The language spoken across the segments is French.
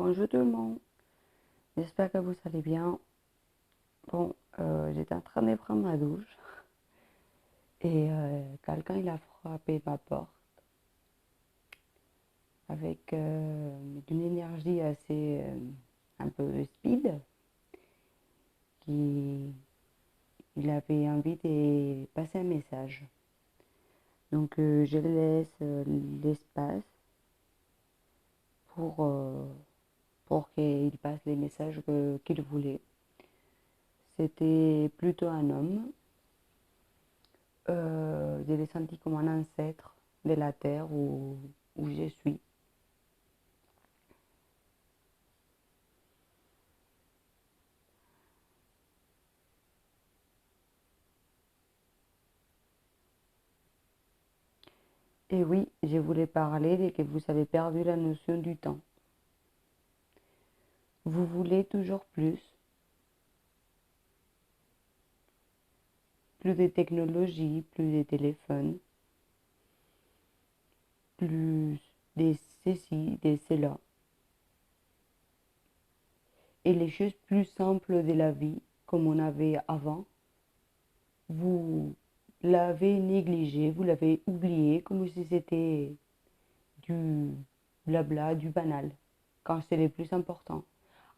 Bonjour tout le monde, j'espère que vous allez bien. Bon, j'étais en train de prendre ma douche et quelqu'un il a frappé ma porte avec une énergie assez un peu speed qui il avait envie de passer un message. Donc je laisse l'espace pour, euh, pour qu'il passe les messages qu'il voulait. C'était plutôt un homme. Je l'ai senti comme un ancêtre de la terre où je suis. Et oui, je voulais parler de que vous avez perdu la notion du temps. Vous voulez toujours plus de technologie, plus de téléphones, plus de ceci, de cela. Et les choses plus simples de la vie, comme on avait avant, vous l'avez négligé, vous l'avez oublié comme si c'était du blabla, du banal, quand c'est le plus important.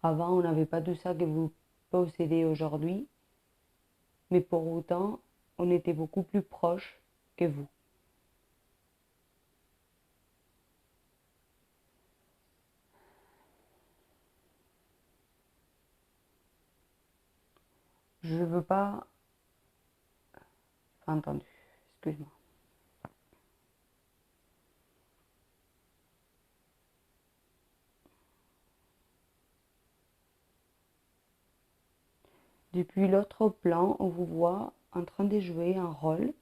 Avant, on n'avait pas tout ça que vous possédez aujourd'hui, mais pour autant, on était beaucoup plus proche que vous. Je ne veux pas... Entendu, excuse-moi. Depuis l'autre plan, on vous voit en train de jouer un rôle.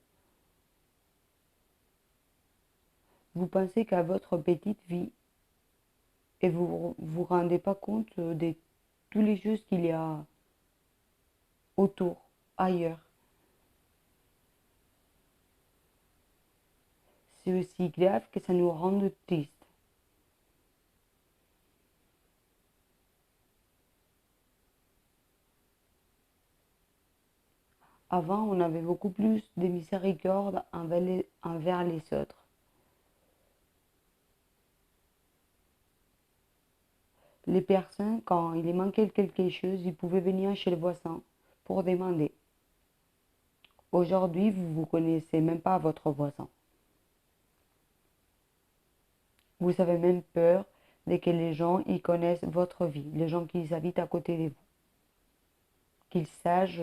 Vous pensez qu'à votre petite vie et vous vous rendez pas compte de toutes les choses qu'il y a autour, ailleurs. C'est aussi grave que ça nous rende tristes. Avant, on avait beaucoup plus de miséricorde envers les autres. Les personnes, quand il manquait quelque chose, ils pouvaient venir chez le voisin pour demander. Aujourd'hui, vous ne vous connaissez même pas votre voisin. Vous avez même peur de que les gens y connaissent votre vie, les gens qui habitent à côté de vous, qu'ils sachent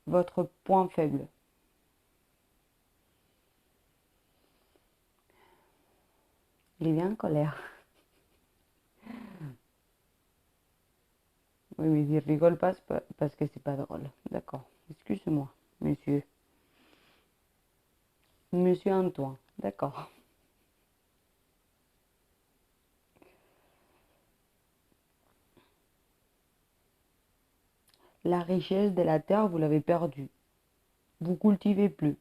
votre point faible. Il est bien en colère. Oui, mais il rigole pas parce que c'est pas drôle. D'accord. Excuse-moi, monsieur. Monsieur Antoine. D'accord. La richesse de la terre, vous l'avez perdue. Vous cultivez plus.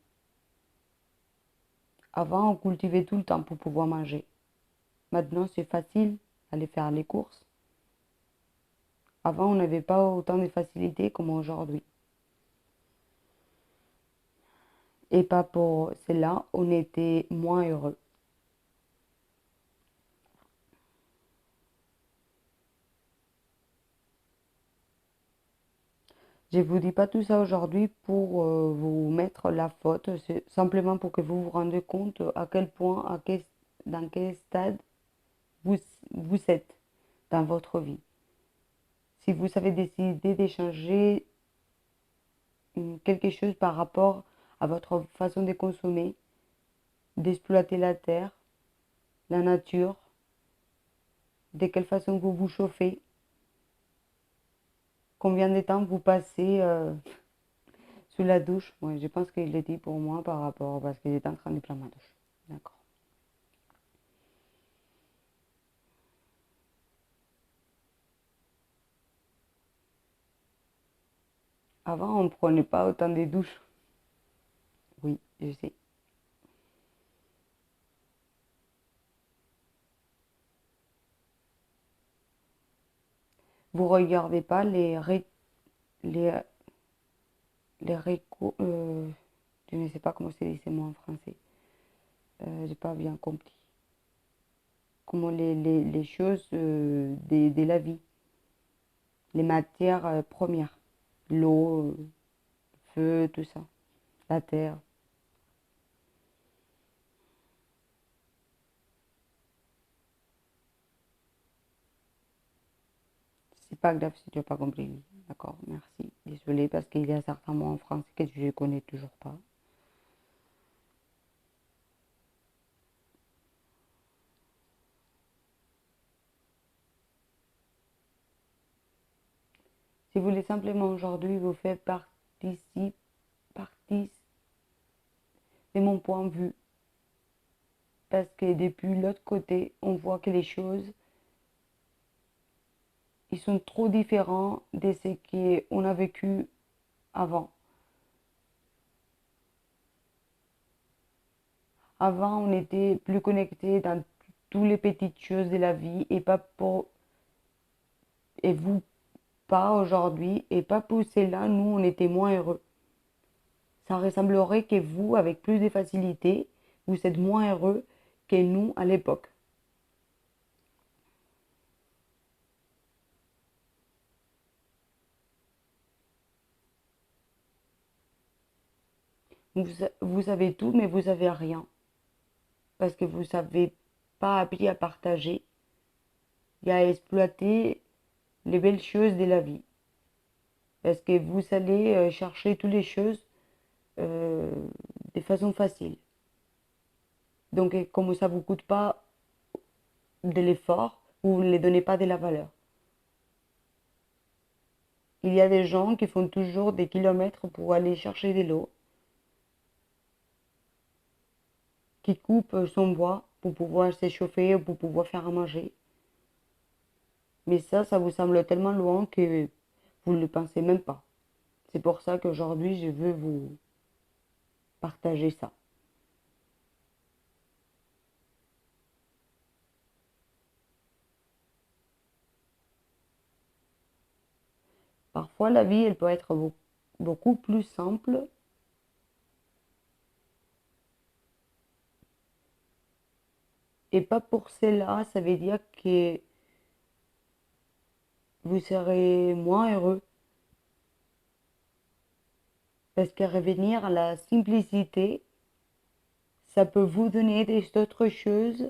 Avant, on cultivait tout le temps pour pouvoir manger. Maintenant, c'est facile d'aller faire les courses. Avant, on n'avait pas autant de facilité comme aujourd'hui. Et pas pour cela, on était moins heureux. Je ne vous dis pas tout ça aujourd'hui pour vous mettre la faute, c'est simplement pour que vous vous rendiez compte à quel point, dans quel stade vous, vous êtes dans votre vie. Si vous avez décidé d'échanger quelque chose par rapport à votre façon de consommer, d'exploiter la terre, la nature, de quelle façon vous vous chauffez, combien de temps vous passez sous la douche. Ouais, je pense qu'il l'a dit pour moi par rapport, parce qu'il est en train de prendre ma douche. D'accord. Avant, on ne prenait pas autant de douches. Oui, je sais. Vous regardez pas les, les je ne sais pas comment c'est dit ces mots en français. J'ai pas bien compris. Comment les choses de la vie, les matières premières, l'eau, feu, tout ça, la terre. C'est pas grave si tu n'as pas compris. D'accord, merci. Désolée parce qu'il y a certains mots en français que je ne connais toujours pas. Si vous voulez simplement aujourd'hui vous faire partie de mon point de vue, parce que depuis l'autre côté, on voit que les choses, ils sont trop différents de ce qu'on a vécu avant. Avant, on était plus connectés dans toutes les petites choses de la vie et pas pour, et vous pas aujourd'hui et pas pour cela, nous, on était moins heureux. Ça ressemblerait que vous, avec plus de facilité, vous êtes moins heureux que nous à l'époque. Vous, vous avez tout, mais vous avez rien. Parce que vous savez pas appris à partager et à exploiter les belles choses de la vie. Parce que vous allez chercher toutes les choses euh, de façon facile. Donc, comme ça ne vous coûte pas de l'effort, vous ne les donnez pas de la valeur. Il y a des gens qui font toujours des kilomètres pour aller chercher de l'eau, qui coupent son bois pour pouvoir s'échauffer ou pour pouvoir faire à manger. Mais ça vous semble tellement loin que vous ne le pensez même pas. C'est pour ça qu'aujourd'hui, je veux vous partager ça. Parfois, la vie, elle peut être beaucoup plus simple et pas pour cela, ça veut dire que vous serez moins heureux. Parce que revenir à la simplicité, ça peut vous donner des autres choses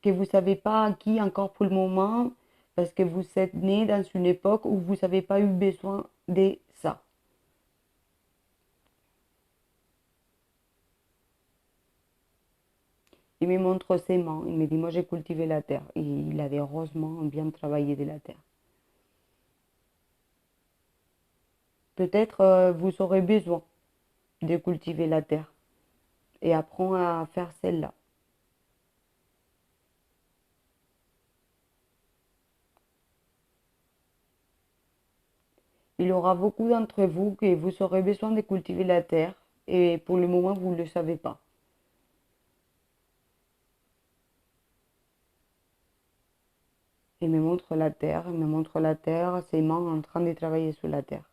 que vous ne savez pas acquis encore pour le moment, parce que vous êtes né dans une époque où vous n'avez pas eu besoin de ça. Il me montre ses mains, il me dit, moi j'ai cultivé la terre. Et il a des rosement bien travaillé de la terre. Peut-être vous aurez besoin de cultiver la terre et apprendre à faire celle-là. Il y aura beaucoup d'entre vous que vous aurez besoin de cultiver la terre et pour le moment vous ne le savez pas. Il me montre la terre, il me montre la terre, ses mains en train de travailler sur la terre.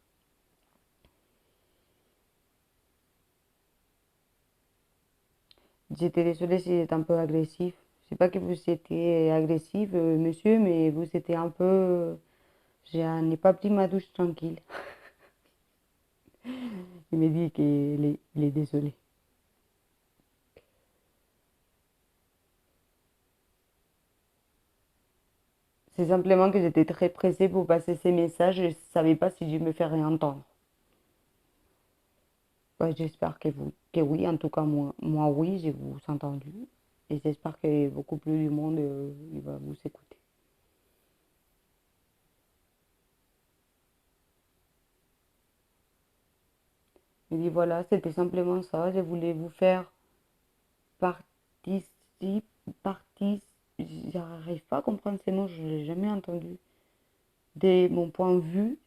J'étais désolée si j'étais un peu agressif. C'est pas que vous étiez agressif, monsieur, mais vous étiez un peu. Je n'ai pas pris ma douche tranquille. Il me dit qu'il est désolé. C'est simplement que j'étais très pressée pour passer ces messages et je ne savais pas si je me ferais entendre. Ouais, j'espère que oui, en tout cas moi oui, je vous ai entendu. Et j'espère que beaucoup plus du monde il va vous écouter. Il dit voilà, c'était simplement ça. Je voulais vous faire participer, partie, j'arrive pas à comprendre ces mots, je ne l'ai jamais entendu. De mon point de vue,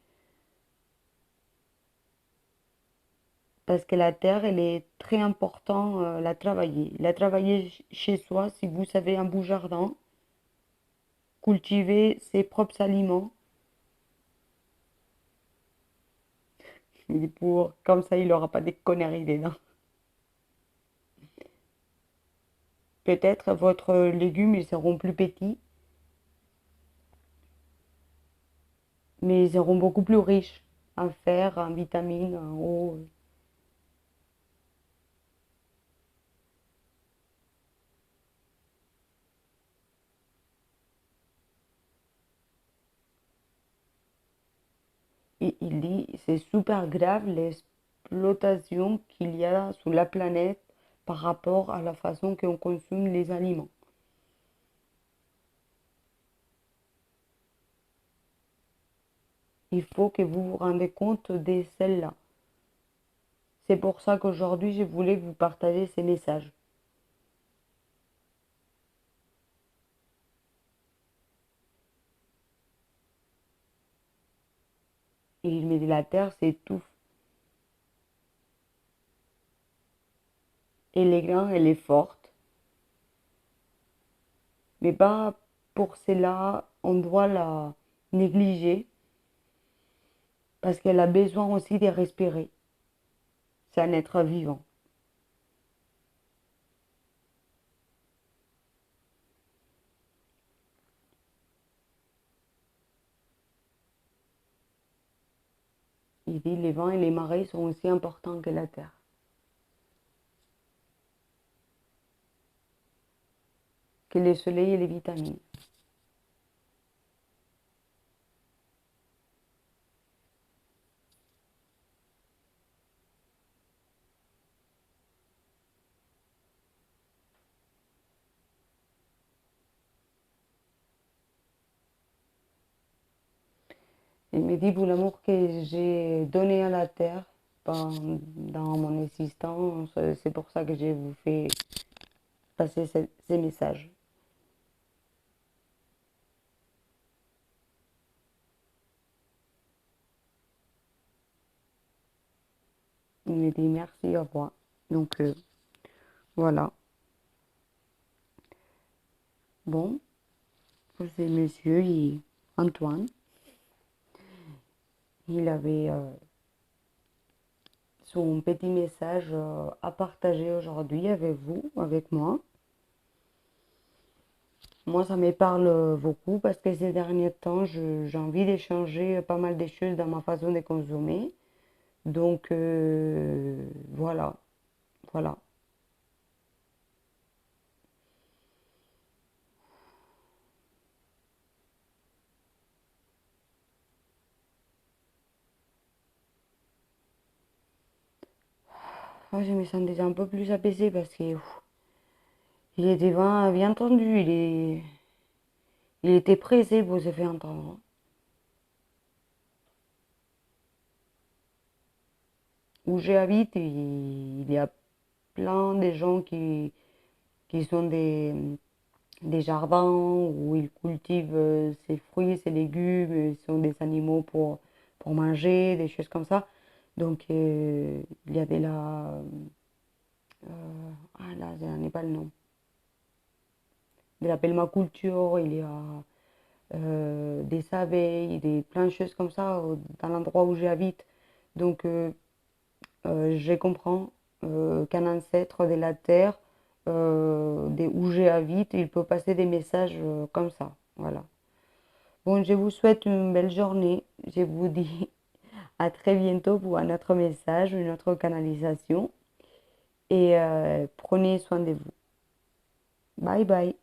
parce que la terre, elle est très important la travailler. La travailler chez soi, si vous avez un beau jardin, cultiver ses propres aliments. Comme ça, il n'aura pas des conneries dedans. Peut-être votre légumes, ils seront plus petits, mais ils seront beaucoup plus riches en fer, en vitamines, en eau. Et il dit, c'est super grave l'exploitation qu'il y a sur la planète par rapport à la façon qu'on consomme les aliments. Il faut que vous vous rendez compte de celle-là. C'est pour ça qu'aujourd'hui, je voulais vous partager ces messages. Et il me dit, la Terre s'étouffe. Elle est grande, elle est forte. Mais pas pour cela, on doit la négliger parce qu'elle a besoin aussi de respirer. C'est un être vivant. Il dit, les vents et les marées sont aussi importants que la Terre. Que le soleil et les vitamines. Il me dit, pour l'amour que j'ai donné à la Terre dans mon existence, c'est pour ça que je vous fais passer ces messages. Il me dit merci, au revoir. Donc, voilà. Bon, c'est monsieur Antoine. Il avait son petit message à partager aujourd'hui avec vous, avec moi. Moi, ça me parle beaucoup parce que ces derniers temps, j'ai envie d'échanger pas mal de choses dans ma façon de consommer. Donc, voilà, voilà. Moi, je me sens déjà un peu plus apaisée parce que il était bien tendu, il était pressé pour se faire entendre. Où j'habite, il y a plein de gens qui sont des jardins où ils cultivent ses fruits, ses légumes, ils sont des animaux pour manger, des choses comme ça. Donc, il y a ah là, je n'en ai pas le nom. De la permaculture, il y a des abeilles, plein de choses comme ça dans l'endroit où j'habite. Donc, je comprends qu'un ancêtre de la Terre, où j'habite, il peut passer des messages comme ça. Voilà. Bon, je vous souhaite une belle journée. Je vous dis à très bientôt pour un autre message, une autre canalisation. Et prenez soin de vous. Bye bye.